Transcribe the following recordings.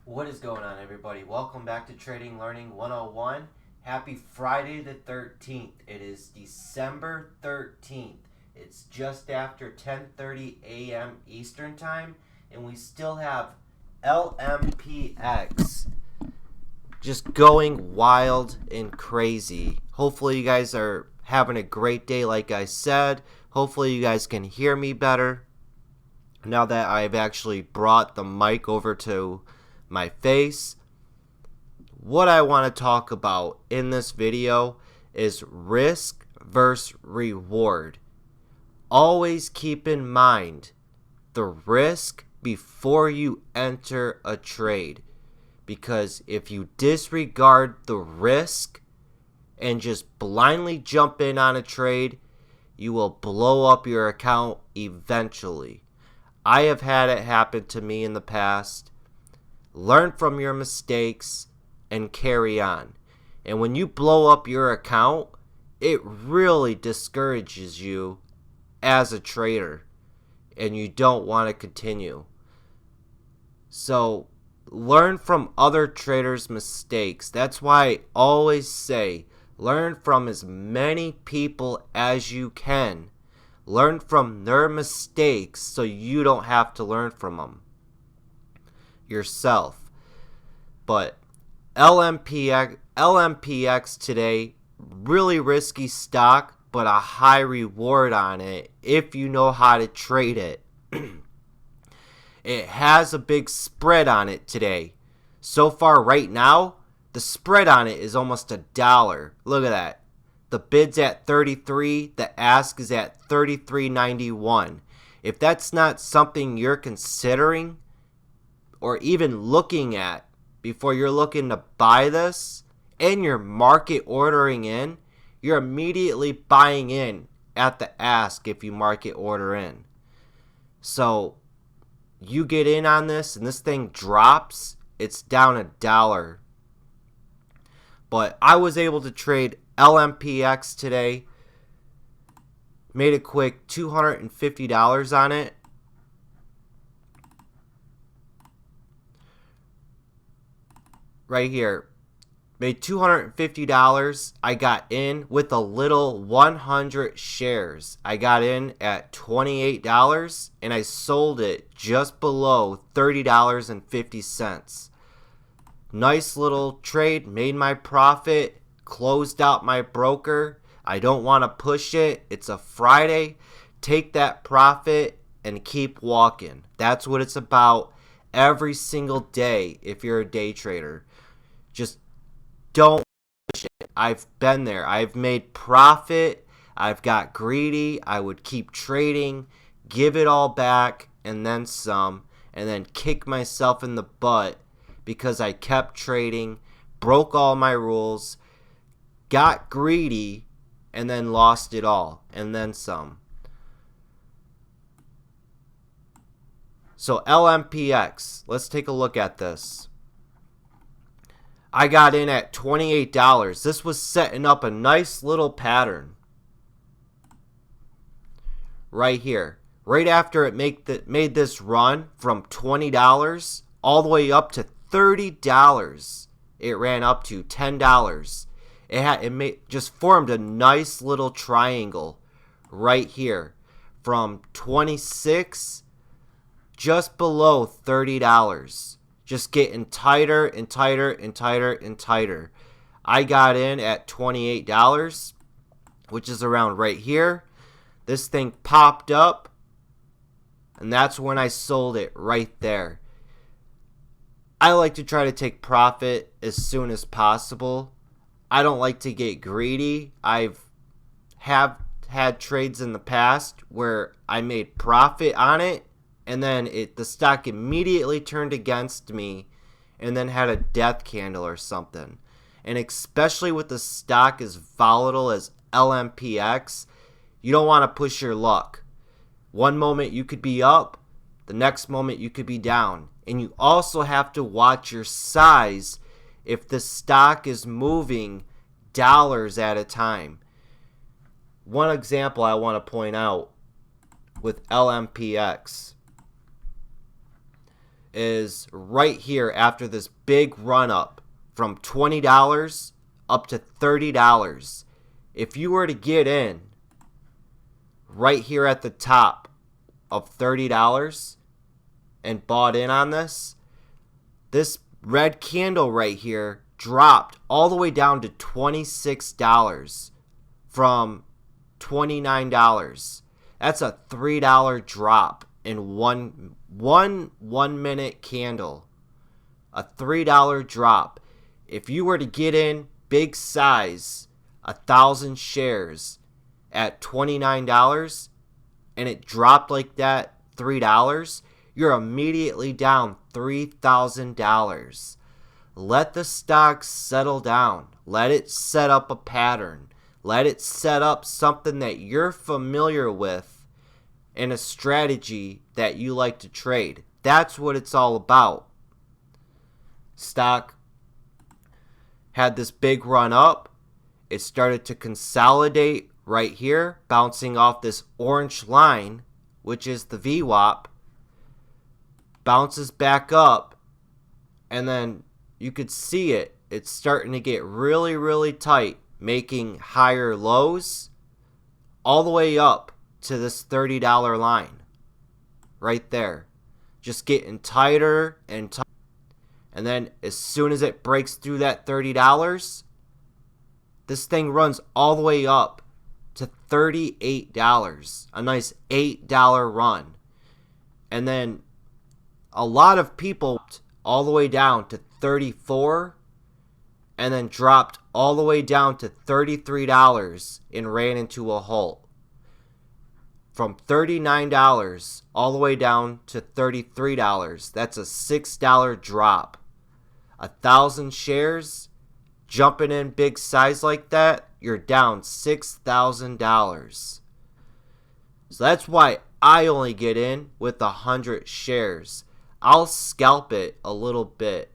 What is going on, everybody? Welcome back to Trading Learning 101. Happy Friday the 13th. It is December 13th. It's just after 10:30 a.m. Eastern Time, and we still have LMPX just going wild and crazy. Hopefully you guys are having a great day like I said. Hopefully you guys can hear me better now that I've actually brought the mic over to my face. What I want to talk about in this video is risk versus reward. Always keep in mind the risk before you enter a trade, because if you disregard the risk and just blindly jump in on a trade, you will blow up your account eventually. I have had it happen to me in the past. Learn from your mistakes and carry on. And when you blow up your account, it really discourages you as a trader, and you don't want to continue. So learn from other traders' mistakes. That's why I always say learn from as many people as you can. Learn from their mistakes so you don't have to learn from them yourself. But LMPX today, really risky stock, but a high reward on it if you know how to trade it. It has a big spread on it today. So far right now, the spread on it is almost $1. Look at that. The bid's at 33, the ask is at 33.91. If that's not something you're considering or even looking at before you're looking to buy this and you're market ordering in, you're immediately buying in at the ask if you market order in. So you get in on this and this thing drops, it's down $1. But I was able to trade LMPX today. Made a quick $250 on it. Right here. Made $250. I got in with a little 100 shares. I got in at $28 and I sold it just below $30.50. Nice little trade. Made my profit. Closed out my broker. I don't want to push it. It's a Friday. Take that profit and keep walking. That's what it's about every single day if you're a day trader. Just don't push it. I've been there. I've made profit. I've got greedy. I would keep trading, give it all back, and then some, and then kick myself in the butt because I kept trading, broke all my rules, got greedy, and then lost it all, and then some. So LMPX, let's take a look at this. I got in at $28. This was setting up a nice little pattern right here. Right after it made this run from $20 all the way up to $30. It ran up to $10. It just formed a nice little triangle right here from 26 just below $30. Just getting tighter and tighter and tighter and tighter. I got in at $28, which is around right here. This thing popped up, and that's when I sold it right there. I like to try to take profit as soon as possible. I don't like to get greedy. Have had trades in the past where I made profit on it, and then the stock immediately turned against me and then had a death candle or something. And especially with the stock as volatile as LMPX, you don't want to push your luck. One moment you could be up, the next moment you could be down. And you also have to watch your size if the stock is moving dollars at a time. One example I want to point out with LMPX is right here after this big run up from $20 up to $30. If you were to get in right here at the top of $30 and bought in on this red candle right here dropped all the way down to $26 from $29. That's a $3 drop in one 1 minute candle. A $3 drop. If you were to get in big size, 1,000 shares at $29 and it dropped like that, $3, you're immediately down $3,000. Let the stock settle down. Let it set up a pattern. Let it set up something that you're familiar with and a strategy that you like to trade. That's what it's all about. Stock had this big run up. It started to consolidate right here, bouncing off this orange line, which is the VWAP. Bounces back up, and then you could see it. It's starting to get really, really tight, making higher lows all the way up to this $30 line right there. Just getting tighter and tighter. And then as soon as it breaks through that $30, this thing runs all the way up to $38. A nice $8 run. And then a lot of people all the way down to $34 and then dropped all the way down to $33 and ran into a halt. From $39 all the way down to $33. That's a $6 drop. 1,000 shares, jumping in big size like that, you're down $6,000. So that's why I only get in with 100 shares. I'll scalp it a little bit.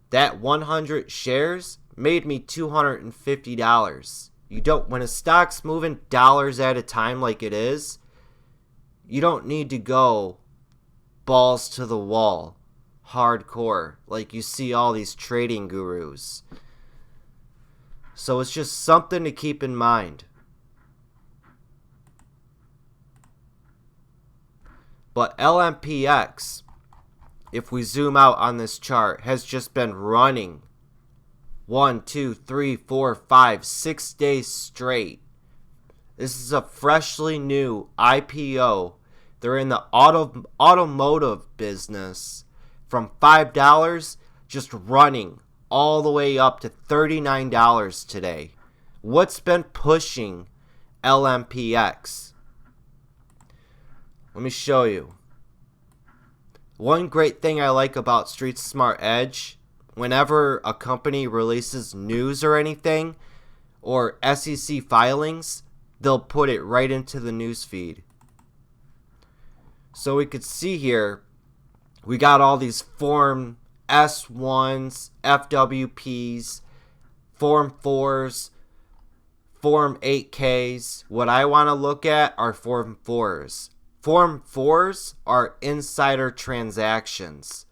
That 100 shares made me $250. When a stock's moving dollars at a time like it is, you don't need to go balls to the wall, hardcore, like you see all these trading gurus. So it's just something to keep in mind. But LMPX, if we zoom out on this chart, has just been running 1, 2, 3, 4, 5, 6 days straight. This is a freshly new IPO. They're in the automotive business. From $5 just running all the way up to $39 today. What's been pushing LMPX? Let me show you. One great thing I like about Street Smart Edge, whenever a company releases news or anything, or SEC filings, they'll put it right into the news feed. So we could see here, we got all these Form S1s, FWPs, Form 4s, Form 8Ks. What I want to look at are Form 4s. Form 4s are insider transactions.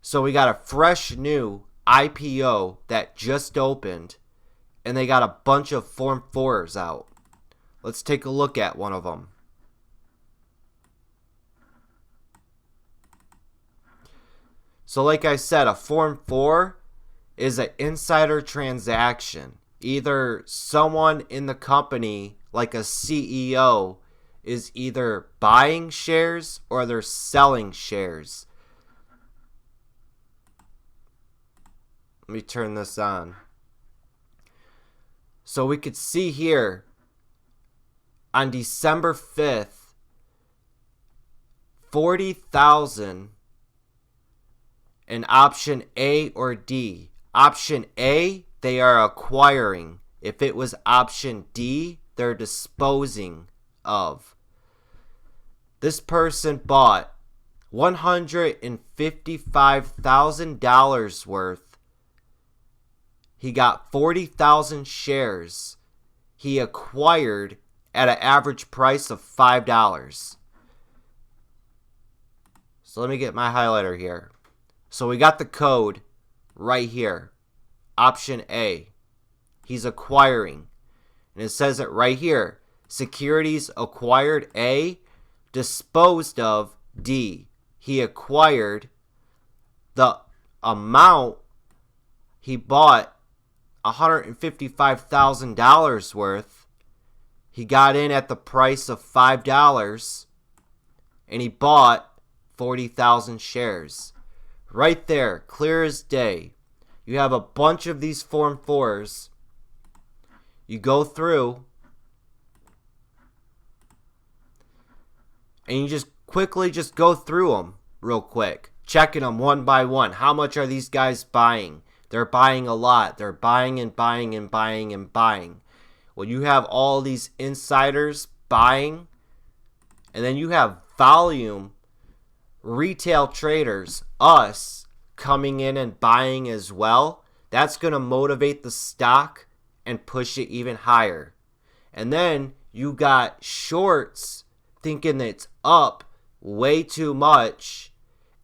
So we got a fresh new IPO that just opened, and they got a bunch of Form 4s out. Let's take a look at one of them. So like I said, a Form 4 is an insider transaction. Either someone in the company, like a CEO, is either buying shares or they're selling shares. Let me turn this on. So we could see here on December 5th, 40,000 in option A or D. Option A, they are acquiring. If it was option D, they're disposing of. This person bought $155,000 worth. He got 40,000 shares. He acquired at an average price of $5. So let me get my highlighter here. So we got the code right here. Option A. He's acquiring. And it says it right here. Securities acquired A, disposed of D. He acquired the amount he bought $155,000 worth. He got in at the price of $5 and he bought 40,000 shares. Right there, clear as day. You have a bunch of these Form 4s. You go through and you just quickly go through them real quick, checking them one by one. How much are these guys buying? They're buying a lot. They're buying and buying and buying and buying. When you have all these insiders buying, and then you have volume retail traders, us, coming in and buying as well, that's going to motivate the stock and push it even higher. And then you got shorts thinking it's up way too much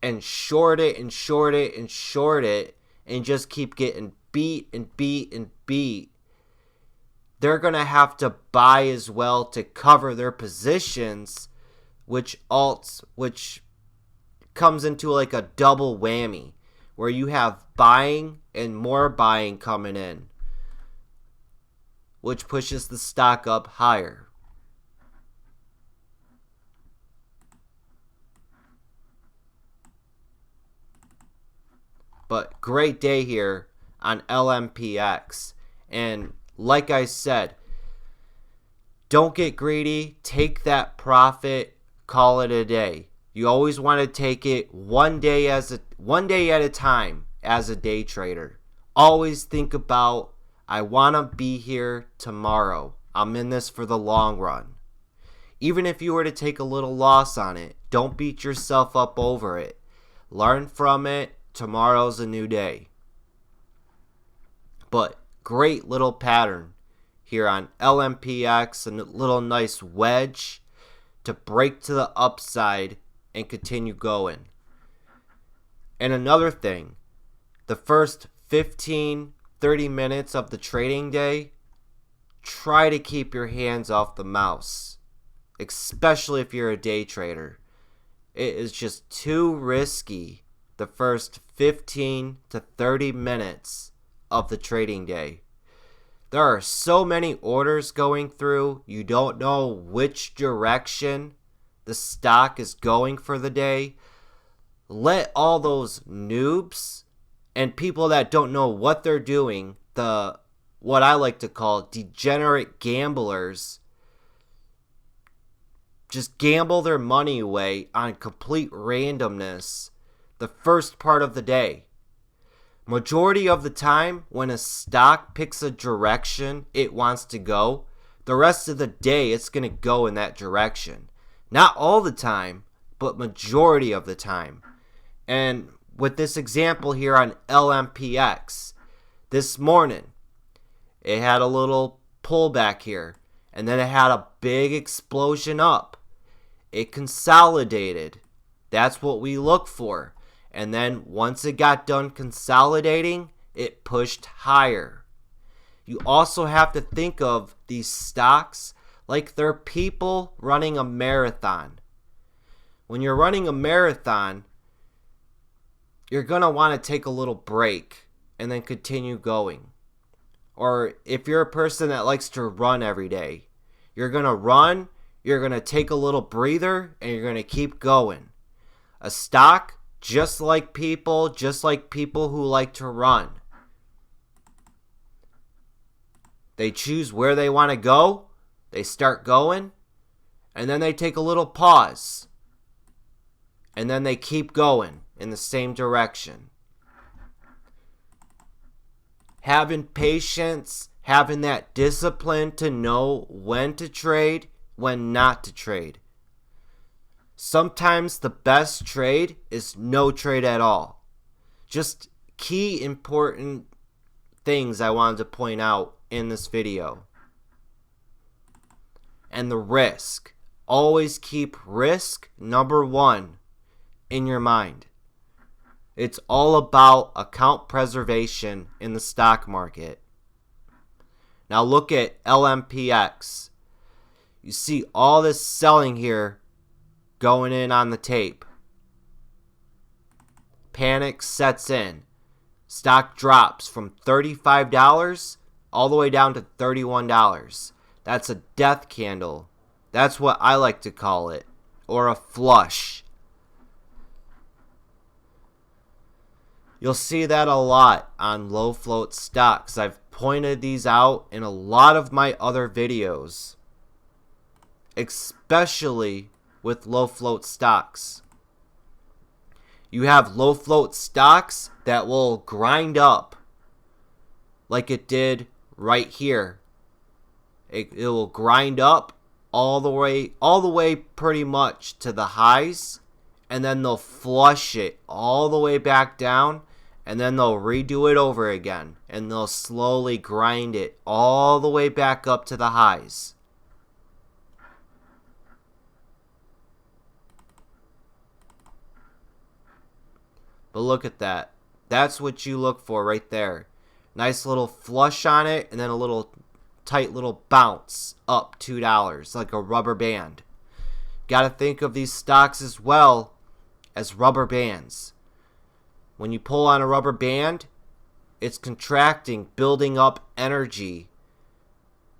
and short it and short it and short it and just keep getting beat and beat and beat. They're going to have to buy as well to cover their positions, which comes into like a double whammy where you have buying and more buying coming in, which pushes the stock up higher. But great day here on LMPX. And like I said, don't get greedy. Take that profit. Call it a day. You always want to take it one day at a time as a day trader. Always think about, I want to be here tomorrow. I'm in this for the long run. Even if you were to take a little loss on it, don't beat yourself up over it. Learn from it. Tomorrow's a new day. But great little pattern here on LMPX, and a little nice wedge to break to the upside and continue going. And another thing, the first 15-30 minutes of the trading day, try to keep your hands off the mouse, especially if you're a day trader. It is just too risky the first 15 to 30 minutes of the trading day. There are so many orders going through, you don't know which direction the stock is going for the day. Let all those noobs and people that don't know what they're doing, what I like to call degenerate gamblers, just gamble their money away on complete randomness the first part of the day. Majority of the time, when a stock picks a direction it wants to go, the rest of the day it's going to go in that direction. Not all the time, but majority of the time. And with this example here on LMPX, this morning, it had a little pullback here, and then it had a big explosion up. It consolidated. That's what we look for. And then once it got done consolidating, it pushed higher. You also have to think of these stocks like they're people running a marathon. When you're running a marathon, you're going to want to take a little break and then continue going. Or if you're a person that likes to run every day, you're going to run, you're going to take a little breather, and you're going to keep going. A stock, just like people who like to run. They choose where they want to go, they start going, and then they take a little pause. And then they keep going in the same direction. Having patience, having that discipline to know when to trade, when not to trade. Sometimes the best trade is no trade at all. Just key important things I wanted to point out in this video. And the risk. Always keep risk number one in your mind. It's all about account preservation in the stock market. Now look at LMPX. You see all this selling here going in on the tape. Panic sets in. Stock drops from $35 all the way down to $31. That's a death candle. That's what I like to call it. Or a flush. You'll see that a lot on low float stocks. I've pointed these out in a lot of my other videos, especially with low float stocks. You have low float stocks that will grind up like it did right here. It will grind up all the way pretty much to the highs, and then they'll flush it all the way back down, and then they'll redo it over again, and they'll slowly grind it all the way back up to the highs. But look at that. That's what you look for right there. Nice little flush on it, and then a little tight little bounce up $2 like a rubber band. Got to think of these stocks as well as rubber bands. When you pull on a rubber band, it's contracting, building up energy.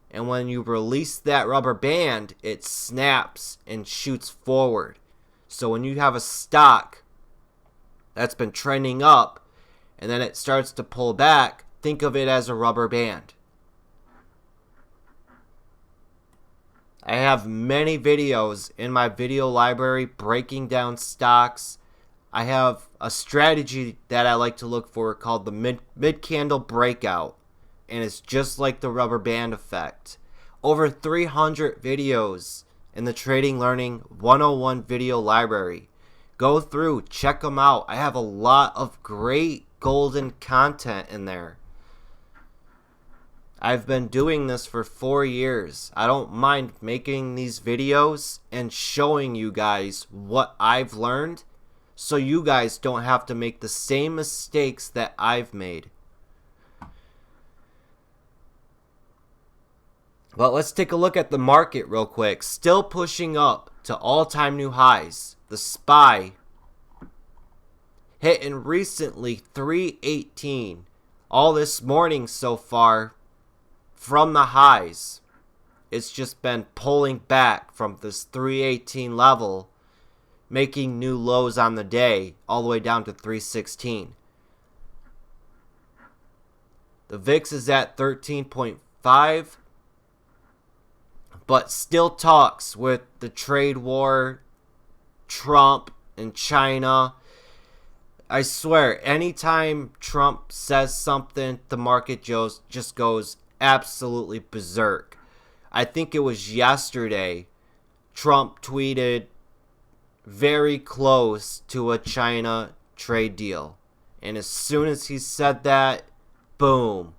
And when you release that rubber band, it snaps and shoots forward. So when you have a stock that's been trending up and then it starts to pull back, think of it as a rubber band. I have many videos in my video library breaking down stocks. I have a strategy that I like to look for called the mid candle breakout, and it's just like the rubber band effect. Over 300 videos in the Trading Learning 101 video library. Go through, check them out. I have a lot of great golden content in there. I've been doing this for 4 years. I don't mind making these videos and showing you guys what I've learned, so you guys don't have to make the same mistakes that I've made. But let's take a look at the market real quick. Still pushing up to all-time new highs. The SPY hitting recently 318 all this morning so far from the highs. It's just been pulling back from this 318 level, making new lows on the day all the way down to 316. The VIX is at 13.5, but still talks with the trade war, Trump and China. I swear, anytime Trump says something, the market just goes absolutely berserk. I think it was yesterday, Trump tweeted very close to a China trade deal. And as soon as he said that, boom.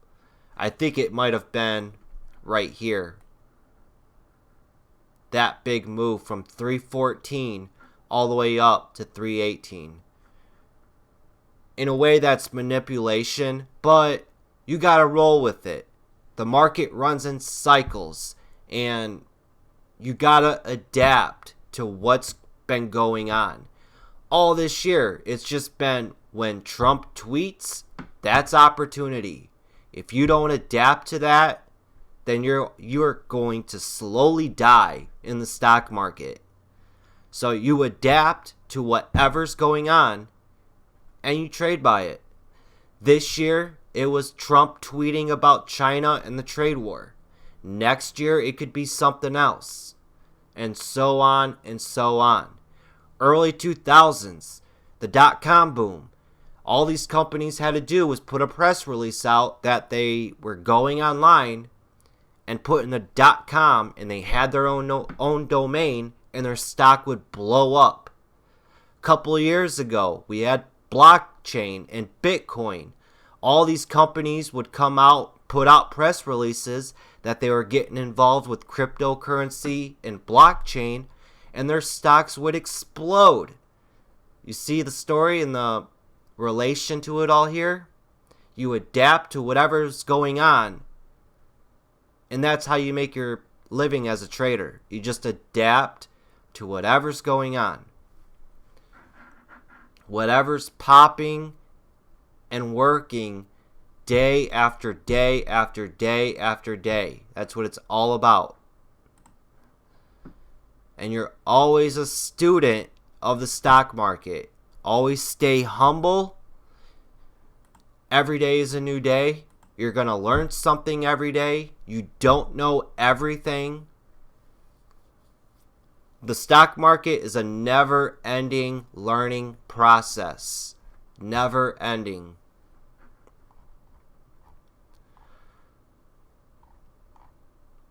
I think it might have been right here. That big move from 314 all the way up to 318. In a way, that's manipulation, but you gotta roll with it. The market runs in cycles, and you gotta adapt to what's been going on. All this year, it's just been when Trump tweets, that's opportunity. If you don't adapt to that, then you're going to slowly die in the stock market. So you adapt to whatever's going on, and you trade by it. This year, it was Trump tweeting about China and the trade war. Next year, it could be something else. And so on and so on. Early 2000s, the dot-com boom. All these companies had to do was put a press release out that they were going online and put in the .com, and they had their own domain, and their stock would blow up. A couple of years ago, we had blockchain and Bitcoin. All these companies would come out, put out press releases that they were getting involved with cryptocurrency and blockchain, and their stocks would explode. You see the story and the relation to it all here? You adapt to whatever's going on. And that's how you make your living as a trader. You just adapt to whatever's going on. Whatever's popping and working day after day after day after day. That's what it's all about. And you're always a student of the stock market. Always stay humble. Every day is a new day. You're going to learn something every day. You don't know everything. The stock market is a never-ending learning process. Never-ending.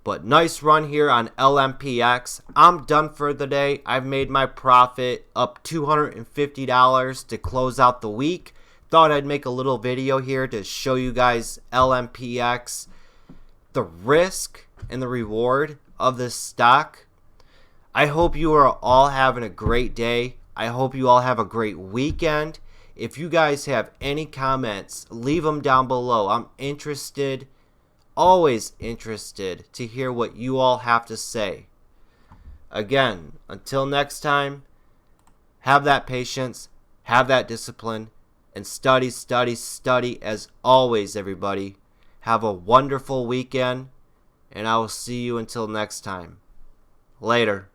But nice run here on LMPX. I'm done for the day. I've made my profit up $250 to close out the week. Thought I'd make a little video here to show you guys LMPX, the risk and the reward of this stock. I hope you are all having a great day. I hope you all have a great weekend. If you guys have any comments, leave them down below. I'm interested, always interested to hear what you all have to say. Again, until next time, have that patience, have that discipline, and study, study, study as always, everybody. Have a wonderful weekend, and I will see you until next time. Later.